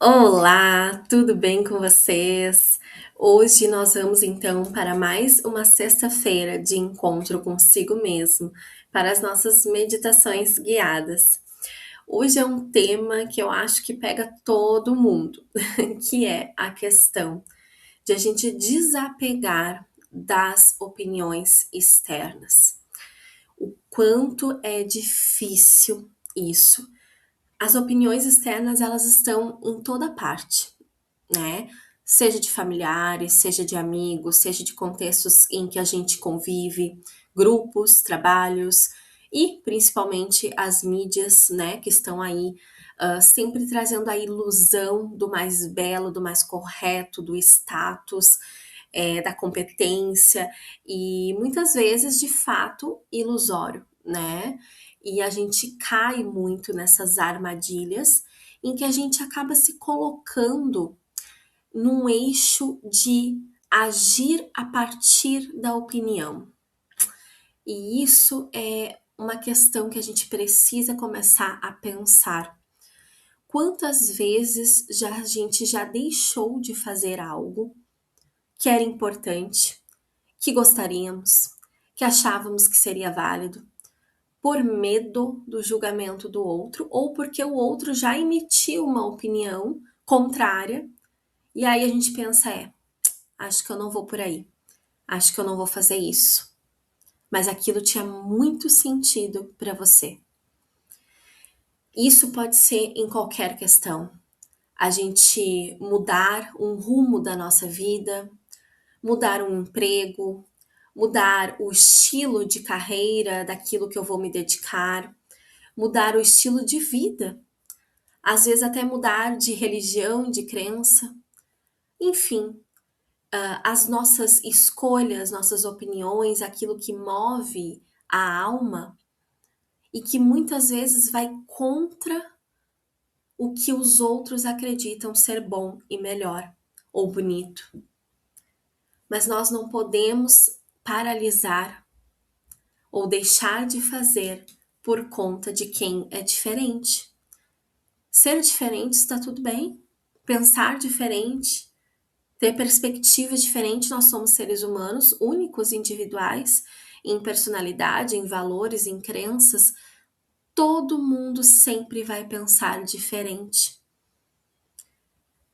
Olá, tudo bem com vocês? Hoje nós vamos então para mais uma sexta-feira de encontro consigo mesmo, para as nossas meditações guiadas. Hoje é um tema que eu acho que pega todo mundo, que é a questão de a gente desapegar das opiniões externas. O quanto é difícil isso. As opiniões externas, elas estão em toda parte, né? Seja de familiares, seja de amigos, seja de contextos em que a gente convive, grupos, trabalhos e principalmente as mídias, né, que estão aí sempre trazendo a ilusão do mais belo, do mais correto, do status, da competência e muitas vezes de fato ilusório, né? E a gente cai muito nessas armadilhas em que a gente acaba se colocando num eixo de agir a partir da opinião. E isso é uma questão que a gente precisa começar a pensar. Quantas vezes a gente já deixou de fazer algo que era importante, que gostaríamos, que achávamos que seria válido, por medo do julgamento do outro ou porque o outro já emitiu uma opinião contrária e aí a gente pensa, acho que eu não vou por aí, acho que eu não vou fazer isso. Mas aquilo tinha muito sentido para você. Isso pode ser em qualquer questão. A gente mudar um rumo da nossa vida, mudar um emprego, mudar o estilo de carreira daquilo que eu vou me dedicar, mudar o estilo de vida, às vezes até mudar de religião, de crença, enfim, as nossas escolhas, nossas opiniões, aquilo que move a alma e que muitas vezes vai contra o que os outros acreditam ser bom e melhor ou bonito. Mas nós não podemos paralisar ou deixar de fazer por conta de quem é diferente. Ser diferente está tudo bem. Pensar diferente, ter perspectivas diferentes, nós somos seres humanos, únicos, individuais, em personalidade, em valores, em crenças. Todo mundo sempre vai pensar diferente.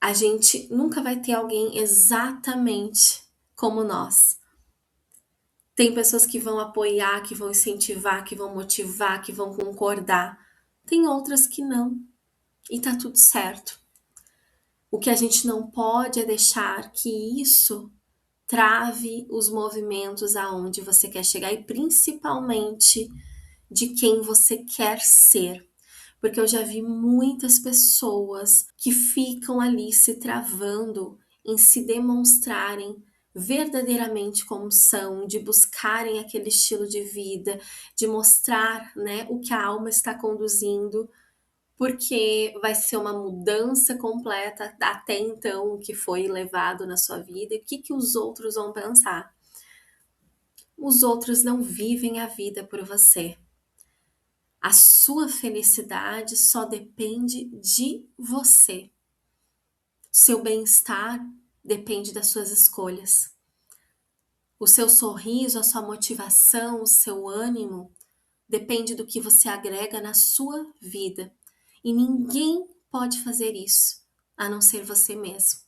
A gente nunca vai ter alguém exatamente como nós. Tem pessoas que vão apoiar, que vão incentivar, que vão motivar, que vão concordar. Tem outras que não. E tá tudo certo. O que a gente não pode é deixar que isso trave os movimentos aonde você quer chegar e principalmente de quem você quer ser. Porque eu já vi muitas pessoas que ficam ali se travando em se demonstrarem verdadeiramente como são, de buscarem aquele estilo de vida, de mostrar, né, o que a alma está conduzindo, porque vai ser uma mudança completa até então o que foi levado na sua vida e o que, que os outros vão pensar. Os outros não vivem a vida por você. A sua felicidade só depende de você. Seu bem-estar depende das suas escolhas. O seu sorriso, a sua motivação, o seu ânimo depende do que você agrega na sua vida. E ninguém pode fazer isso, a não ser você mesmo.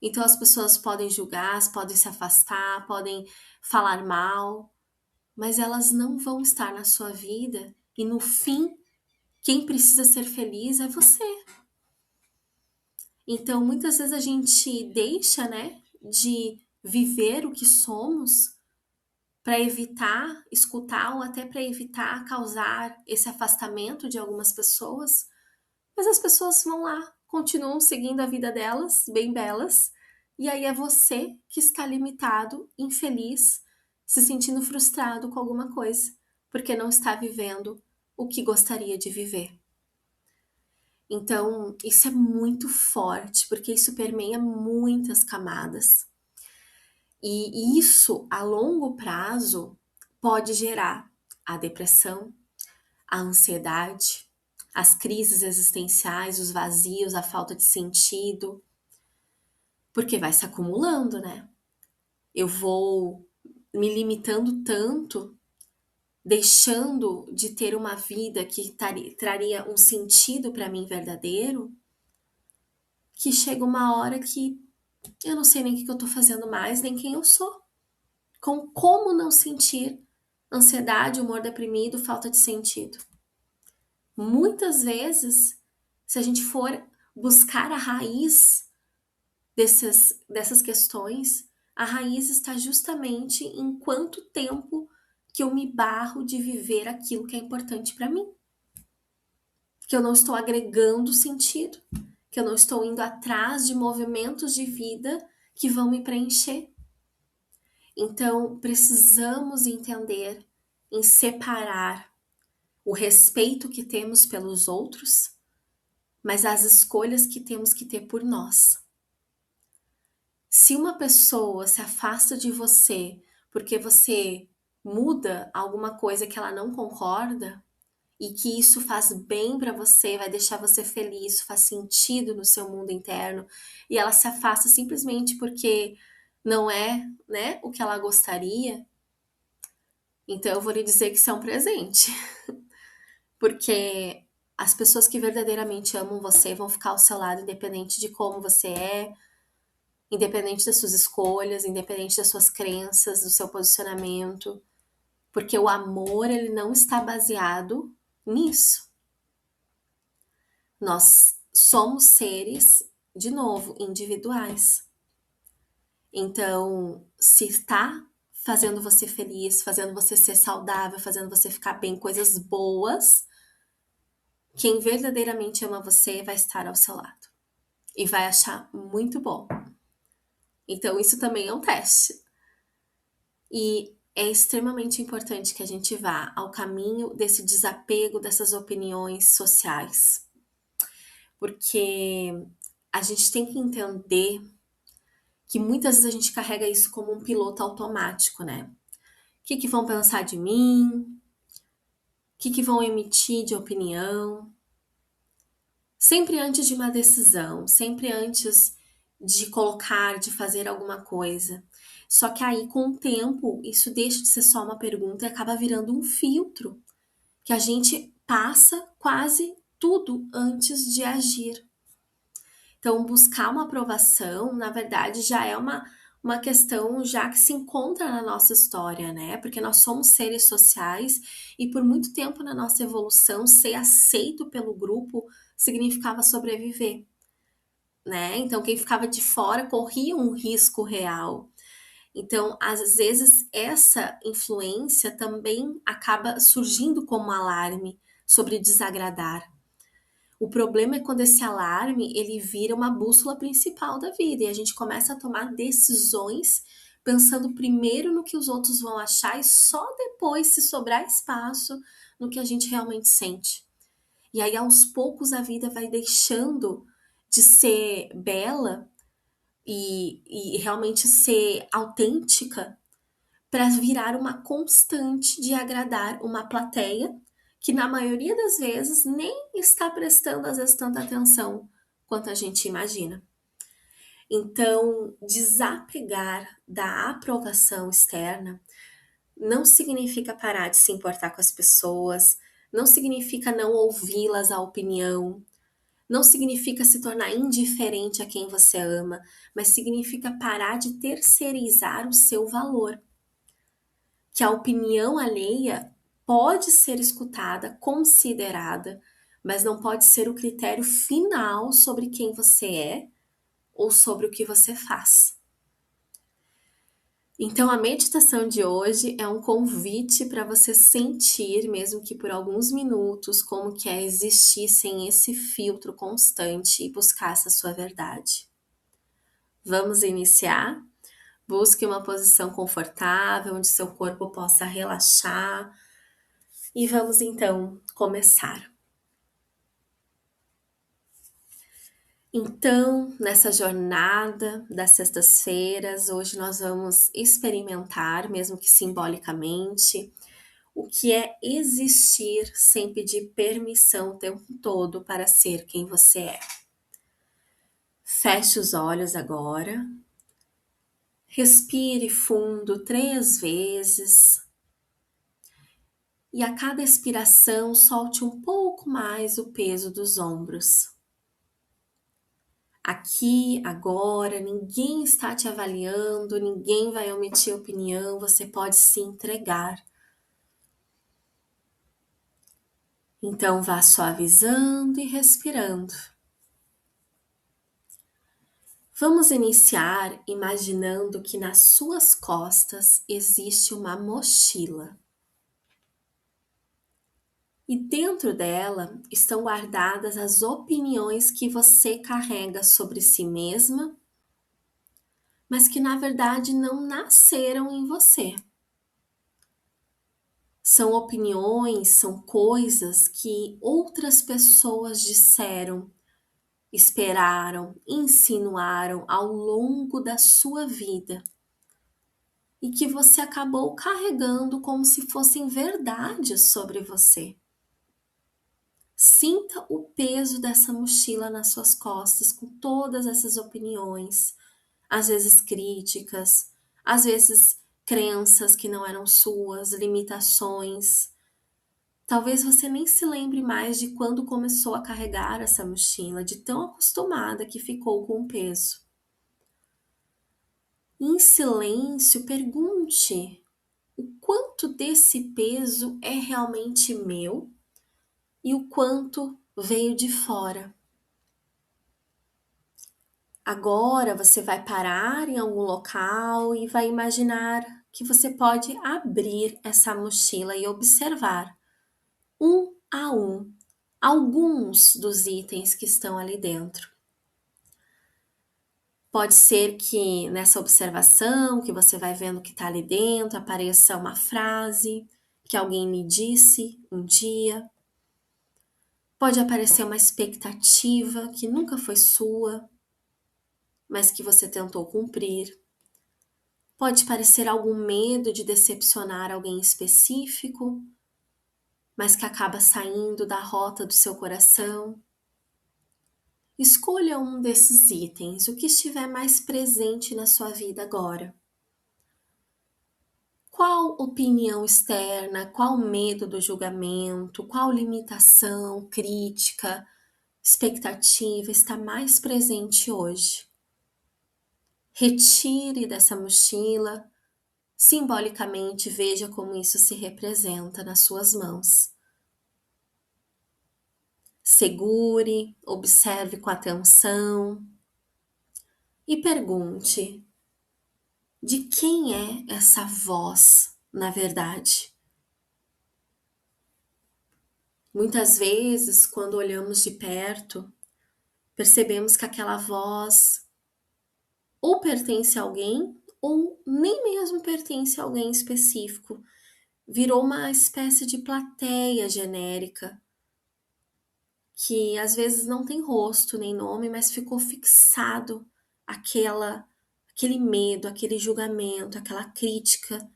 Então as pessoas podem julgar, podem se afastar, podem falar mal, mas elas não vão estar na sua vida e no fim, quem precisa ser feliz é você. Então muitas vezes a gente deixa, né, de viver o que somos para evitar escutar ou até para evitar causar esse afastamento de algumas pessoas, mas as pessoas vão lá, continuam seguindo a vida delas, bem belas, e aí é você que está limitado, infeliz, se sentindo frustrado com alguma coisa, porque não está vivendo o que gostaria de viver. Então, isso é muito forte, porque isso permeia muitas camadas. E isso, a longo prazo, pode gerar a depressão, a ansiedade, as crises existenciais, os vazios, a falta de sentido, porque vai se acumulando, né? Eu vou me limitando tanto, deixando de ter uma vida que traria um sentido para mim verdadeiro, que chega uma hora que eu não sei nem o que eu tô fazendo mais, nem quem eu sou. Como não sentir ansiedade, humor deprimido, falta de sentido? Muitas vezes, se a gente for buscar a raiz dessas questões, a raiz está justamente em quanto tempo que eu me barro de viver aquilo que é importante para mim. Que eu não estou agregando sentido, que eu não estou indo atrás de movimentos de vida que vão me preencher. Então, precisamos entender em separar o respeito que temos pelos outros, mas as escolhas que temos que ter por nós. Se uma pessoa se afasta de você porque você muda alguma coisa que ela não concorda e que isso faz bem para você, vai deixar você feliz, faz sentido no seu mundo interno, e ela se afasta simplesmente porque não é, né, o que ela gostaria, então eu vou lhe dizer que isso é um presente. Porque as pessoas que verdadeiramente amam você vão ficar ao seu lado, independente de como você é, independente das suas escolhas, independente das suas crenças, do seu posicionamento, porque o amor ele não está baseado nisso. Nós somos seres, de novo, individuais. Então, se está fazendo você feliz, fazendo você ser saudável, fazendo você ficar bem, coisas boas, quem verdadeiramente ama você vai estar ao seu lado e vai achar muito bom. Então, isso também é um teste. E é extremamente importante que a gente vá ao caminho desse desapego dessas opiniões sociais. Porque a gente tem que entender que muitas vezes a gente carrega isso como um piloto automático, né? O que vão pensar de mim? O que vão emitir de opinião? Sempre antes de uma decisão, sempre antes de colocar, de fazer alguma coisa. Só que aí, com o tempo, isso deixa de ser só uma pergunta e acaba virando um filtro, que a gente passa quase tudo antes de agir. Então, buscar uma aprovação, na verdade, já é uma questão já que se encontra na nossa história, né? Porque nós somos seres sociais e por muito tempo na nossa evolução, ser aceito pelo grupo significava sobreviver, né? Então, quem ficava de fora corria um risco real. Então, às vezes, essa influência também acaba surgindo como alarme sobre desagradar. O problema é quando esse alarme ele vira uma bússola principal da vida e a gente começa a tomar decisões pensando primeiro no que os outros vão achar e só depois, se sobrar espaço, no que a gente realmente sente. E aí, aos poucos, a vida vai deixando de ser bela e realmente ser autêntica para virar uma constante de agradar uma plateia que, na maioria das vezes, nem está prestando, às vezes, tanta atenção quanto a gente imagina. Então, desapegar da aprovação externa não significa parar de se importar com as pessoas, não significa não ouvi-las a opinião, não significa se tornar indiferente a quem você ama, mas significa parar de terceirizar o seu valor. Que a opinião alheia pode ser escutada, considerada, mas não pode ser o critério final sobre quem você é ou sobre o que você faz. Então, a meditação de hoje é um convite para você sentir, mesmo que por alguns minutos, como que é existir sem esse filtro constante e buscar essa sua verdade. Vamos iniciar? Busque uma posição confortável, onde seu corpo possa relaxar. E vamos então começar. Então, nessa jornada das sextas-feiras, hoje nós vamos experimentar, mesmo que simbolicamente, o que é existir sem pedir permissão o tempo todo para ser quem você é. Feche os olhos agora. Respire fundo 3 vezes. E a cada expiração, solte um pouco mais o peso dos ombros. Aqui, agora, ninguém está te avaliando, ninguém vai omitir opinião, você pode se entregar. Então, vá suavizando e respirando. Vamos iniciar imaginando que nas suas costas existe uma mochila. E dentro dela estão guardadas as opiniões que você carrega sobre si mesma, mas que na verdade não nasceram em você. São opiniões, são coisas que outras pessoas disseram, esperaram, insinuaram ao longo da sua vida e que você acabou carregando como se fossem verdades sobre você. Sinta o peso dessa mochila nas suas costas com todas essas opiniões, às vezes críticas, às vezes crenças que não eram suas, limitações. Talvez você nem se lembre mais de quando começou a carregar essa mochila, de tão acostumada que ficou com o peso. Em silêncio, pergunte o quanto desse peso é realmente meu e o quanto veio de fora. Agora você vai parar em algum local e vai imaginar que você pode abrir essa mochila e observar, um a um, alguns dos itens que estão ali dentro. Pode ser que nessa observação, que você vai vendo que está ali dentro, apareça uma frase que alguém lhe disse um dia. Pode aparecer uma expectativa que nunca foi sua, mas que você tentou cumprir. Pode parecer algum medo de decepcionar alguém específico, mas que acaba saindo da rota do seu coração. Escolha um desses itens, o que estiver mais presente na sua vida agora. Qual opinião externa, qual medo do julgamento, qual limitação, crítica, expectativa está mais presente hoje? Retire dessa mochila, simbolicamente veja como isso se representa nas suas mãos. Segure, observe com atenção e pergunte: de quem é essa voz, na verdade? Muitas vezes, quando olhamos de perto, percebemos que aquela voz ou pertence a alguém ou nem mesmo pertence a alguém específico. Virou uma espécie de plateia genérica que às vezes não tem rosto nem nome, mas ficou fixado aquele medo, aquele julgamento, aquela crítica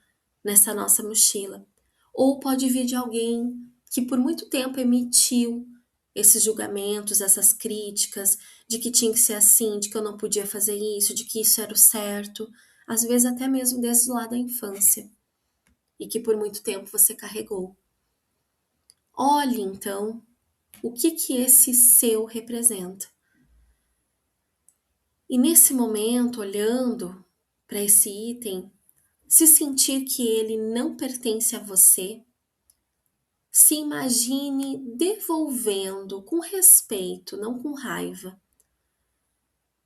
nessa nossa mochila. Ou pode vir de alguém que por muito tempo emitiu esses julgamentos, essas críticas, de que tinha que ser assim, de que eu não podia fazer isso, de que isso era o certo, às vezes até mesmo desde lá da infância, e que por muito tempo você carregou. Olhe então o que esse seu representa. E nesse momento, olhando para esse item, se sentir que ele não pertence a você, se imagine devolvendo com respeito, não com raiva.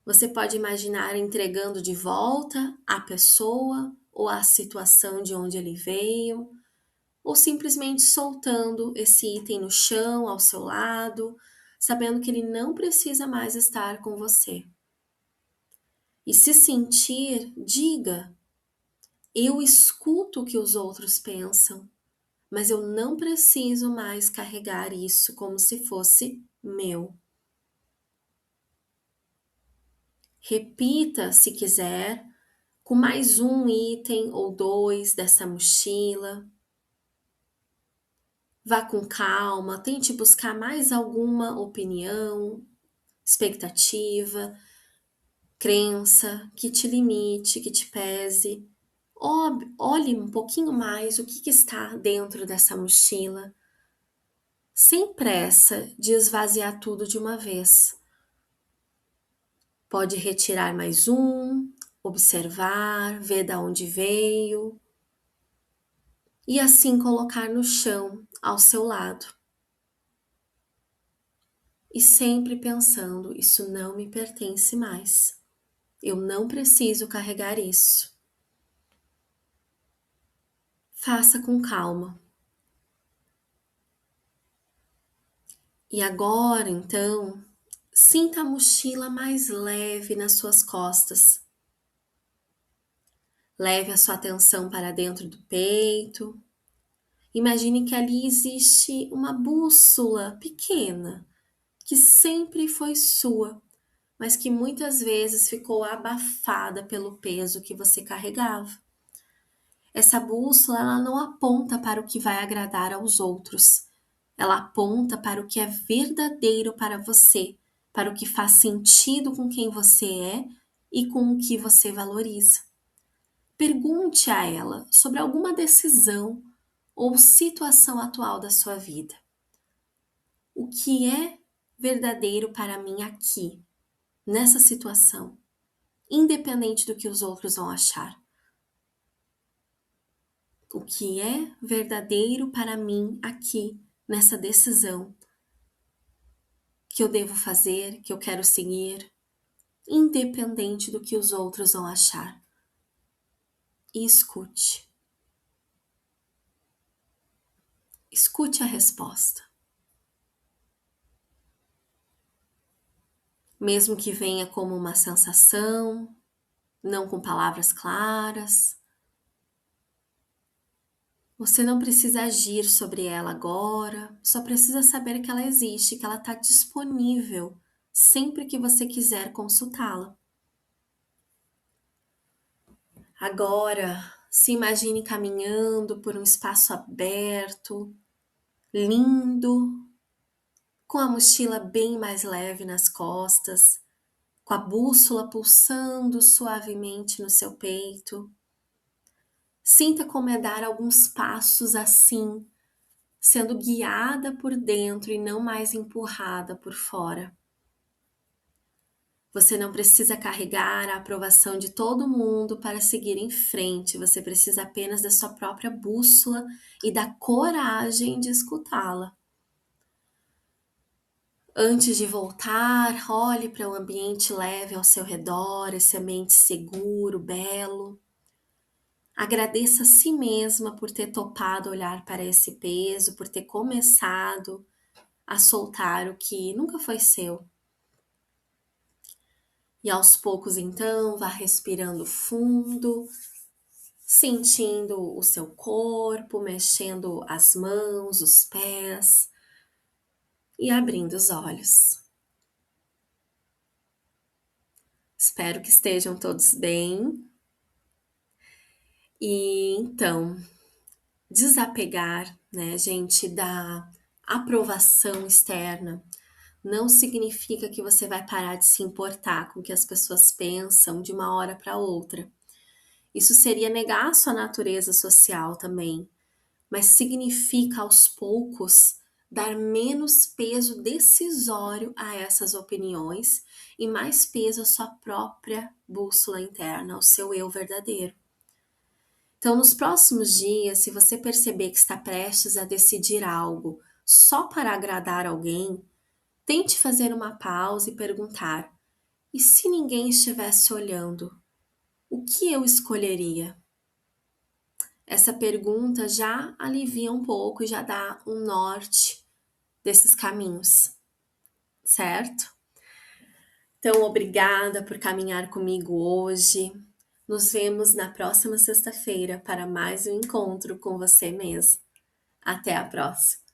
Você pode imaginar entregando de volta à pessoa ou à situação de onde ele veio, ou simplesmente soltando esse item no chão ao seu lado, sabendo que ele não precisa mais estar com você. E se sentir, diga: eu escuto o que os outros pensam, mas eu não preciso mais carregar isso como se fosse meu. Repita, se quiser, com mais um item ou dois dessa mochila. Vá com calma, tente buscar mais alguma opinião, expectativa, crença que te limite, que te pese. Olhe um pouquinho mais o que está dentro dessa mochila, sem pressa de esvaziar tudo de uma vez. Pode retirar mais um, observar, ver de onde veio e assim colocar no chão ao seu lado. E sempre pensando: isso não me pertence mais. Eu não preciso carregar isso. Faça com calma. E agora, então, sinta a mochila mais leve nas suas costas. Leve a sua atenção para dentro do peito. Imagine que ali existe uma bússola pequena, que sempre foi sua, mas que muitas vezes ficou abafada pelo peso que você carregava. Essa bússola, ela não aponta para o que vai agradar aos outros. Ela aponta para o que é verdadeiro para você, para o que faz sentido com quem você é e com o que você valoriza. Pergunte a ela sobre alguma decisão ou situação atual da sua vida. O que é verdadeiro para mim aqui, nessa situação, independente do que os outros vão achar? O que é verdadeiro para mim aqui, nessa decisão que eu devo fazer, que eu quero seguir, independente do que os outros vão achar? E escute. Escute a resposta. Mesmo que venha como uma sensação, não com palavras claras, você não precisa agir sobre ela agora, só precisa saber que ela existe, que ela está disponível sempre que você quiser consultá-la. Agora, se imagine caminhando por um espaço aberto, lindo, com a mochila bem mais leve nas costas, com a bússola pulsando suavemente no seu peito. Sinta como é dar alguns passos assim, sendo guiada por dentro e não mais empurrada por fora. Você não precisa carregar a aprovação de todo mundo para seguir em frente, você precisa apenas da sua própria bússola e da coragem de escutá-la. Antes de voltar, olhe para o ambiente leve ao seu redor, esse ambiente seguro, belo. Agradeça a si mesma por ter topado olhar para esse peso, por ter começado a soltar o que nunca foi seu. E aos poucos, então, vá respirando fundo, sentindo o seu corpo, mexendo as mãos, os pés e abrindo os olhos. Espero que estejam todos bem. E então, desapegar, né, gente, da aprovação externa não significa que você vai parar de se importar com o que as pessoas pensam de uma hora para outra. Isso seria negar a sua natureza social também, mas significa aos poucos dar menos peso decisório a essas opiniões e mais peso à sua própria bússola interna, ao seu eu verdadeiro. Então, nos próximos dias, se você perceber que está prestes a decidir algo só para agradar alguém, tente fazer uma pausa e perguntar: e se ninguém estivesse olhando, o que eu escolheria? Essa pergunta já alivia um pouco e já dá um norte desses caminhos, certo? Então, obrigada por caminhar comigo hoje. Nos vemos na próxima sexta-feira para mais um encontro com você mesmo. Até a próxima!